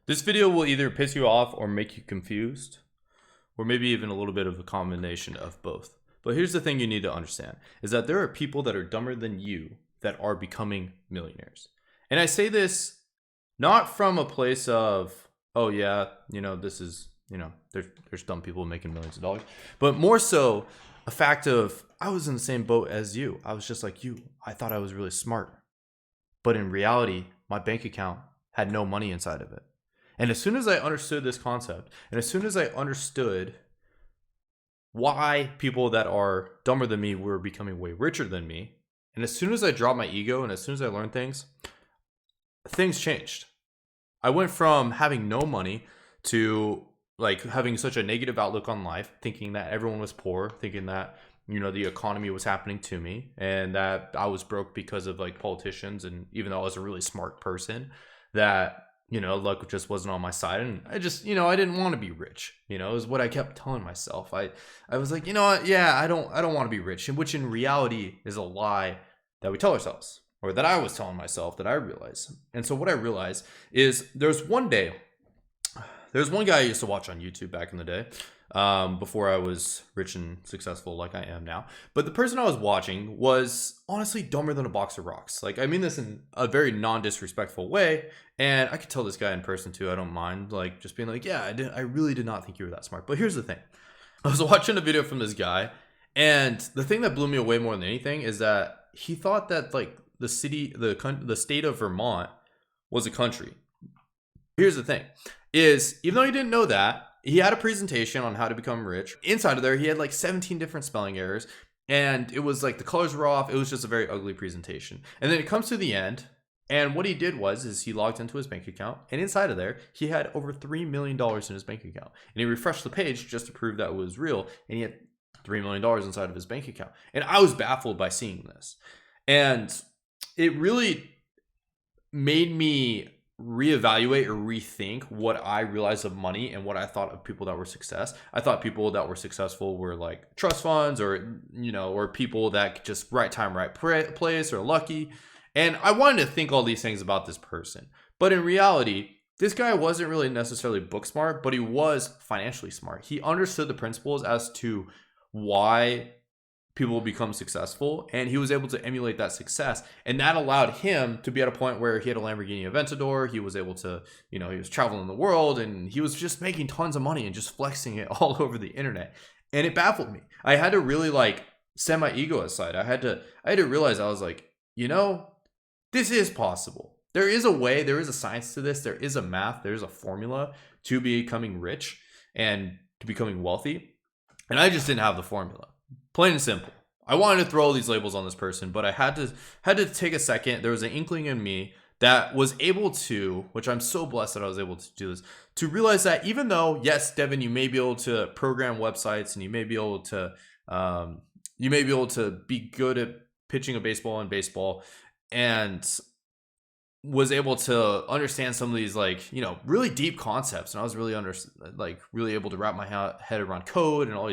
This video will either piss you off or make you confused, or maybe even a little bit of a combination of both. But here's the thing you need to understand is that there are people that are dumber than you that are becoming millionaires. And I say this not from a place of, oh yeah, this is, there's dumb people making millions of dollars, but more so a fact of I was in the same boat as you. I was just like you. I thought I was really smart. But in reality, my bank account had no money inside of it. And as soon as I understood this concept, and as soon as I understood why people that are dumber than me were becoming way richer than me, and as soon as I dropped my ego and as soon as I learned things changed. I went from having no money to like having such a negative outlook on life, thinking that everyone was poor, thinking that the economy was happening to me and that I was broke because of like politicians, and even though I was a really smart person, that luck just wasn't on my side. And I just, I didn't want to be rich. It was what I kept telling myself. I was like, what? Yeah, I don't want to be rich. Which in reality is a lie that we tell ourselves, or that I was telling myself that I realized. And so what I realized is there's one guy I used to watch on YouTube back in the day, before I was rich and successful like I am now. But the person I was watching was honestly dumber than a box of rocks. Like, I mean this in a very non-disrespectful way. And I could tell this guy in person too. I don't mind like just being like, yeah, I really did not think you were that smart. But here's the thing. I was watching a video from this guy, and the thing that blew me away more than anything is that he thought that like the state of Vermont was a country. Here's the thing is, even though he didn't know that, he had a presentation on how to become rich. Inside of there, he had like 17 different spelling errors, and it was like the colors were off. It was just a very ugly presentation. And then it comes to the end, and what he did is he logged into his bank account, and inside of there, he had over $3 million in his bank account. And he refreshed the page just to prove that it was real, and he had $3 million inside of his bank account. And I was baffled by seeing this. And it really made me reevaluate or rethink what I realized of money and what I thought of people that were success. I thought people that were successful were like trust funds, or or people that just right time, right place, or lucky. And I wanted to think all these things about this person. But in reality, this guy wasn't really necessarily book smart, but he was financially smart. He understood the principles as to why people become successful, and he was able to emulate that success, and that allowed him to be at a point where he had a Lamborghini Aventador. He was able to, he was traveling the world, and he was just making tons of money and just flexing it all over the internet. And it baffled me. I had to really like set my ego aside. I had to realize, I was like, this is possible. There is a way, there is a science to this, there is a math, there is a formula to becoming rich and to becoming wealthy, and I just didn't have the formula. Plain and simple. I wanted to throw all these labels on this person, but I had to take a second. There was an inkling in me that was able to, which I'm so blessed that I was able to do this, to realize that even though, yes, Devon, you may be able to program websites, and you may be able to be good at pitching a baseball in baseball, and was able to understand some of these really deep concepts, and I was really really able to wrap my head around code and all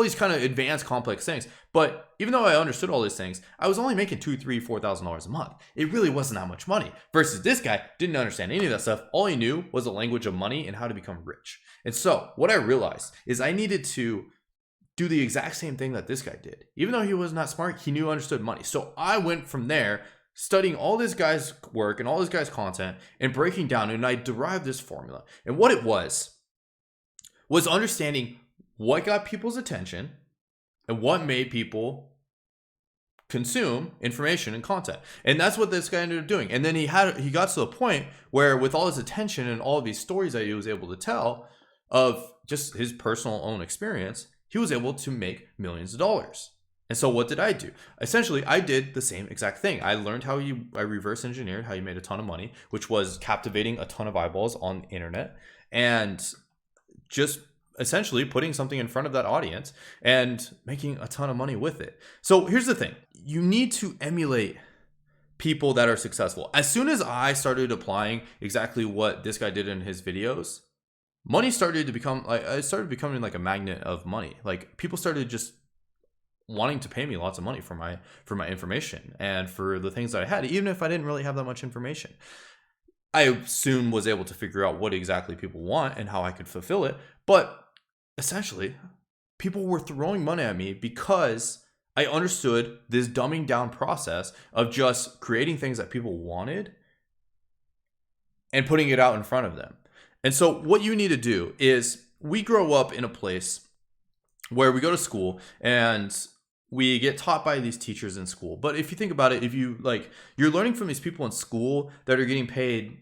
these kind of advanced complex things. But even though I understood all these things, I was only making $2,000, $3,000, $4,000 a month. It really wasn't that much money. Versus this guy didn't understand any of that stuff. All he knew was the language of money and how to become rich. And so what I realized is I needed to do the exact same thing that this guy did. Even though he was not smart, he understood money. So I went from there, studying all this guy's work and all this guy's content and breaking down, and I derived this formula. And what it was understanding what got people's attention and what made people consume information and content. And that's what this guy ended up doing. And then he got to the point where, with all his attention and all of these stories that he was able to tell of just his personal own experience, he was able to make millions of dollars. And so what did I do? Essentially, I did the same exact thing. I learned I reverse engineered how you made a ton of money, which was captivating a ton of eyeballs on the internet, and just essentially putting something in front of that audience and making a ton of money with it. So here's the thing. You need to emulate people that are successful. As soon as I started applying exactly what this guy did in his videos, money started to become I started becoming like a magnet of money. Like, people started just wanting to pay me lots of money for my information and for the things that I had, even if I didn't really have that much information. I soon was able to figure out what exactly people want and how I could fulfill it. But essentially, people were throwing money at me because I understood this dumbing down process of just creating things that people wanted and putting it out in front of them. And so what you need to do is, we grow up in a place where we go to school and we get taught by these teachers in school. But if you think about it, if you like, you're learning from these people in school that are getting paid,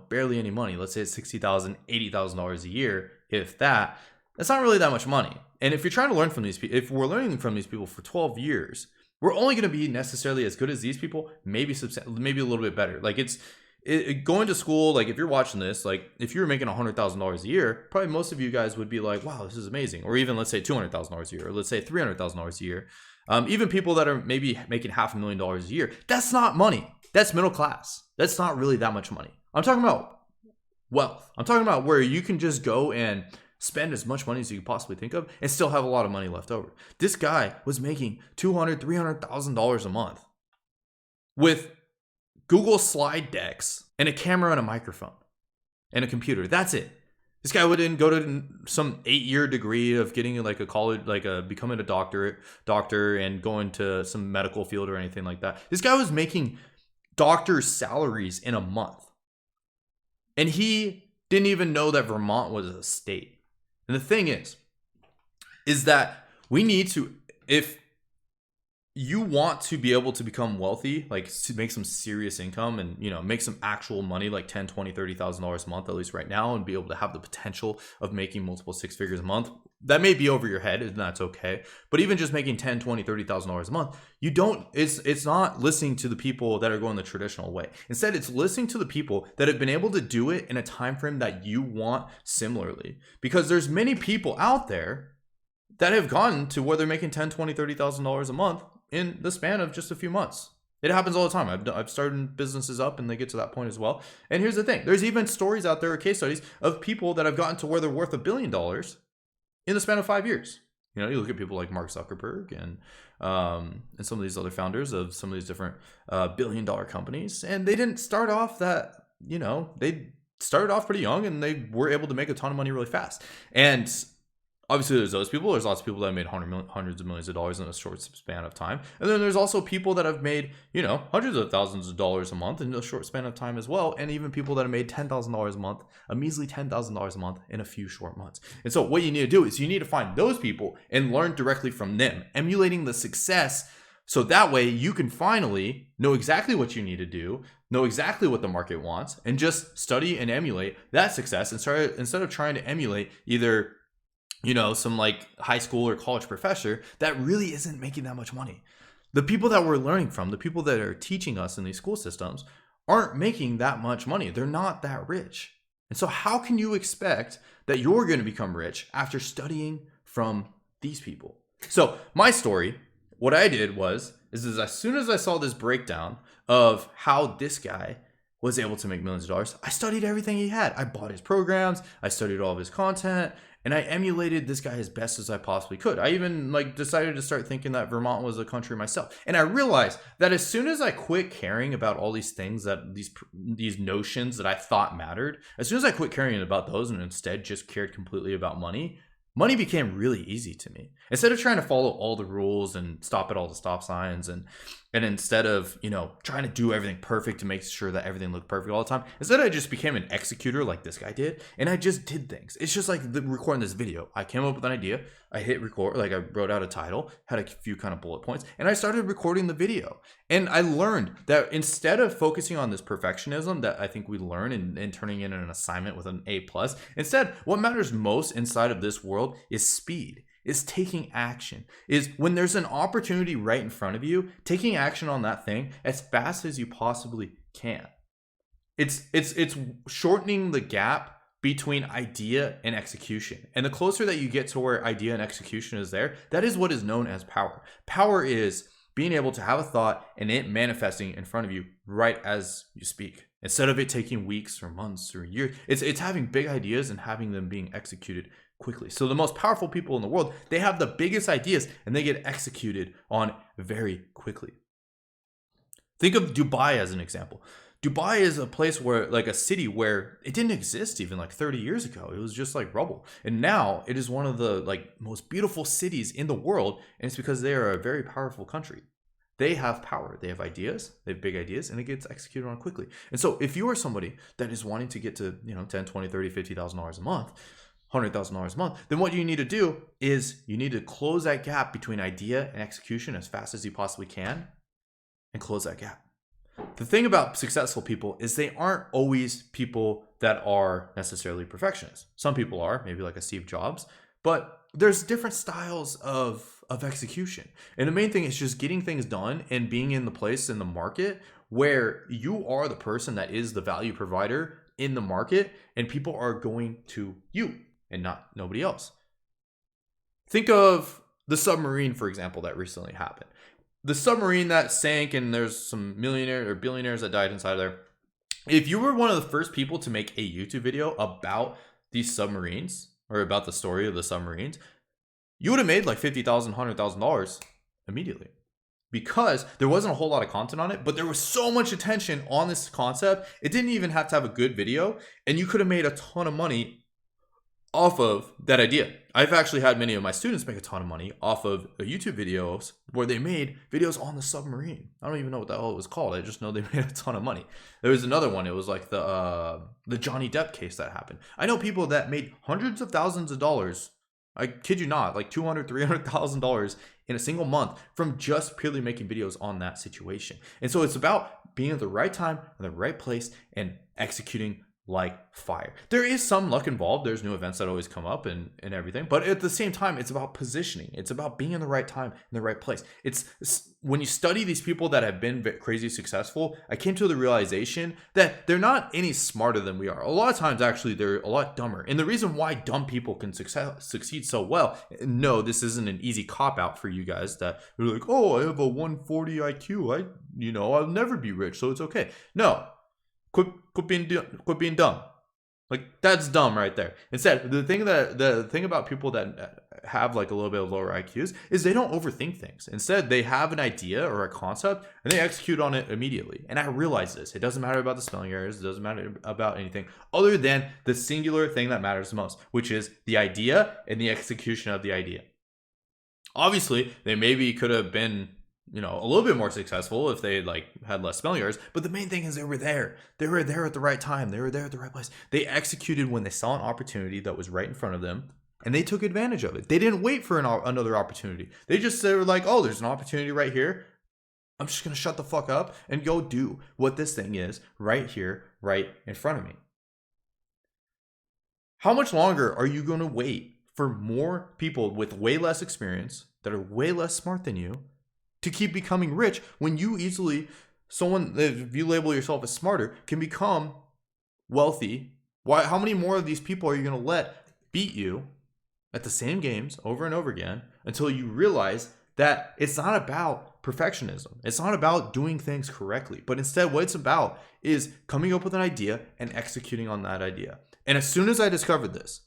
barely any money. Let's say it's $60,000, $80,000 a year, if that. That's not really that much money. And if you're trying to learn from these people, if we're learning from these people for 12 years, we're only going to be necessarily as good as these people, maybe a little bit better. Like going to school, like if you're watching this, like if you're making $100,000 a year, probably most of you guys would be like, wow, this is amazing. Or even let's say $200,000 a year, or let's say $300,000 a year. Even people that are maybe making $500,000 a year, that's not money. That's middle class. That's not really that much money. I'm talking about wealth. I'm talking about where you can just go and spend as much money as you could possibly think of and still have a lot of money left over. This guy was making $200,000, $300,000 a month with Google slide decks and a camera and a microphone and a computer. That's it. This guy wouldn't go to some 8-year degree of getting like a college, becoming a doctor and going to some medical field or anything like that. This guy was making doctor's salaries in a month. And he didn't even know that Vermont was a state. And the thing is that we need to, if you want to be able to become wealthy, like to make some serious income and, make some actual money, like $10,000, $20,000, $30,000 a month, at least right now, and be able to have the potential of making multiple six figures a month. That may be over your head, and that's okay. But even just making $10,000, $20,000, $30,000 a month, it's not listening to the people that are going the traditional way. Instead, it's listening to the people that have been able to do it in a time frame that you want similarly. Because there's many people out there that have gotten to where they're making $10,000, $20,000, $30,000 a month in the span of just a few months. It happens all the time. I've started businesses up and they get to that point as well. And here's the thing. There's even stories out there, or case studies of people that have gotten to where they're worth $1 billion in the span of 5 years. You look at people like Mark Zuckerberg and some of these other founders of some of these different billion-dollar companies. And they didn't start off that, they started off pretty young and they were able to make a ton of money really fast. And obviously, there's those people. There's lots of people that have made hundreds of millions of dollars in a short span of time. And then there's also people that have made, hundreds of thousands of dollars a month in a short span of time as well. And even people that have made $10,000 a month, a measly $10,000 a month in a few short months. And so what you need to do is you need to find those people and learn directly from them, emulating the success. So that way you can finally know exactly what you need to do, know exactly what the market wants, and just study and emulate that success instead of trying to emulate either some like high school or college professor that really isn't making that much money. The people that we're learning from, the people that are teaching us in these school systems, aren't making that much money. They're not that rich. And so how can you expect that you're going to become rich after studying from these people? So my story, what I did is as soon as I saw this breakdown of how this guy was able to make millions of dollars, I studied everything he had. I bought his programs. I studied all of his content. And I emulated this guy as best as I possibly could. I even decided to start thinking that Vermont was a country myself. And I realized that as soon as I quit caring about all these things, that these notions that I thought mattered, as soon as I quit caring about those and instead just cared completely about money became really easy to me. Instead of trying to follow all the rules and stop at all the stop signs and instead of, trying to do everything perfect to make sure that everything looked perfect all the time, instead I just became an executor like this guy did. And I just did things. It's just like recording this video. I came up with an idea. I hit record, I wrote out a title, had a few kind of bullet points, and I started recording the video. And I learned that instead of focusing on this perfectionism that I think we learn and turning in an assignment with an A+, instead, what matters most inside of this world is speed. Is taking action, is when there's an opportunity right in front of you, taking action on that thing as fast as you possibly can. It's shortening the gap between idea and execution. And the closer that you get to where idea and execution is there, that is what is known as power. Power is being able to have a thought and it manifesting in front of you right as you speak. Instead of it taking weeks or months or years, it's having big ideas and having them being executed quickly. So the most powerful people in the world, they have the biggest ideas and they get executed on very quickly. Think of Dubai as an example. Dubai is a place where, like a city where it didn't exist even like 30 years ago. It was just like rubble. And now it is one of the like most beautiful cities in the world. And it's because they are a very powerful country. They have power. They have ideas. They have big ideas, and it gets executed on quickly. And so if you are somebody that is wanting to get to, 10, 20, 30, $50,000 a month, $100,000 a month, then what you need to do is you need to close that gap between idea and execution as fast as you possibly can, and close that gap. The thing about successful people is they aren't always people that are necessarily perfectionists. Some people are, maybe like a Steve Jobs, but there's different styles of execution. And the main thing is just getting things done and being in the place in the market where you are the person that is the value provider in the market, and people are going to you and not nobody else. Think of the submarine, for example, that recently happened. The submarine that sank, and there's some millionaires or billionaires that died inside of there. If you were one of the first people to make a YouTube video about these submarines or about the story of the submarines, you would have made like $50,000, $100,000 immediately, because there wasn't a whole lot of content on it, but there was so much attention on this concept. It didn't even have to have a good video, and you could have made a ton of money off of that idea. I've actually had many of my students make a ton of money off of YouTube videos where they made videos on the submarine. I don't even know what the hell it was called. I just know they made a ton of money. There was another one. It was like the Johnny Depp case that happened. I know people that made hundreds of thousands of dollars. I kid you not, like $200,000, $300,000 in a single month from just purely making videos on that situation. And so it's about being at the right time, in the right place, and executing like fire. There is some luck involved. There's new events that always come up and everything. But at the same time, it's about positioning. It's about being in the right time, in the right place. It's when you study these people that have been crazy successful, I came to the realization that they're not any smarter than we are. A lot of times, actually, they're a lot dumber. And the reason why dumb people can succeed so well, no, this isn't an easy cop-out for you guys that are like, oh, I have a 140 IQ. I'll never be rich, so it's okay. No. Quit being dumb. Like, that's dumb right there. Instead, the thing about people that have like a little bit of lower IQs is they don't overthink things. Instead, they have an idea or a concept and they execute on it immediately. And I realize this. It doesn't matter about the spelling errors. It doesn't matter about anything other than the singular thing that matters the most, which is the idea and the execution of the idea. Obviously, they maybe could have been a little bit more successful if they like had less spelling errors. But the main thing is they were there. They were there at the right time. They were there at the right place. They executed when they saw an opportunity that was right in front of them, and they took advantage of it. They didn't wait for another opportunity. They were like, oh, there's an opportunity right here. I'm just going to shut the fuck up and go do what this thing is right here, right in front of me. How much longer are you going to wait for more people with way less experience that are way less smart than you to keep becoming rich when you easily, someone, if you label yourself as smarter, can become wealthy? How many more of these people are you going to let beat you at the same games over and over again until you realize that it's not about perfectionism. It's not about doing things correctly, but instead what it's about is coming up with an idea and executing on that idea. And as soon as I discovered this,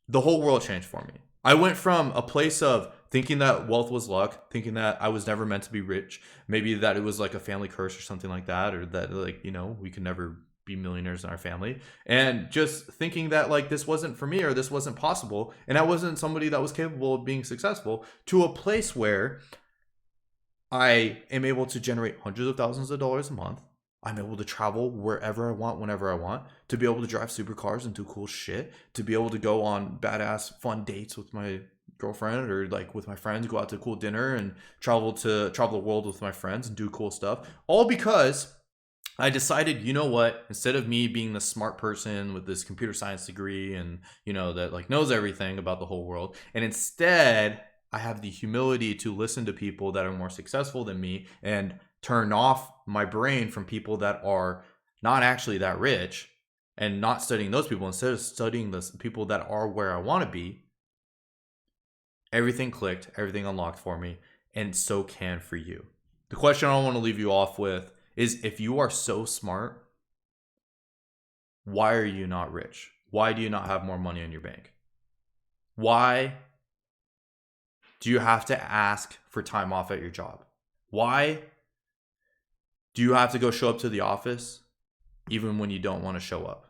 the whole world changed for me. I went from a place of thinking that wealth was luck, thinking that I was never meant to be rich, maybe that it was like a family curse or something like that, or that we could never be millionaires in our family, and just thinking that like this wasn't for me or this wasn't possible, and I wasn't somebody that was capable of being successful, to a place where I am able to generate hundreds of thousands of dollars a month. I'm able to travel wherever I want, whenever I want, to be able to drive supercars and do cool shit, to be able to go on badass fun dates with my girlfriend or like with my friends, go out to a cool dinner and travel the world with my friends and do cool stuff. All because I decided, you know what, instead of me being the smart person with this computer science degree and, that like knows everything about the whole world, and instead I have the humility to listen to people that are more successful than me and turn off my brain from people that are not actually that rich and not studying those people, instead of studying the people that are where I want to be. Everything clicked, everything unlocked for me, and so can for you. The question I want to leave you off with is, if you are so smart, why are you not rich? Why do you not have more money in your bank? Why do you have to ask for time off at your job? Why Do you have to go show up to the office even when you don't want to show up?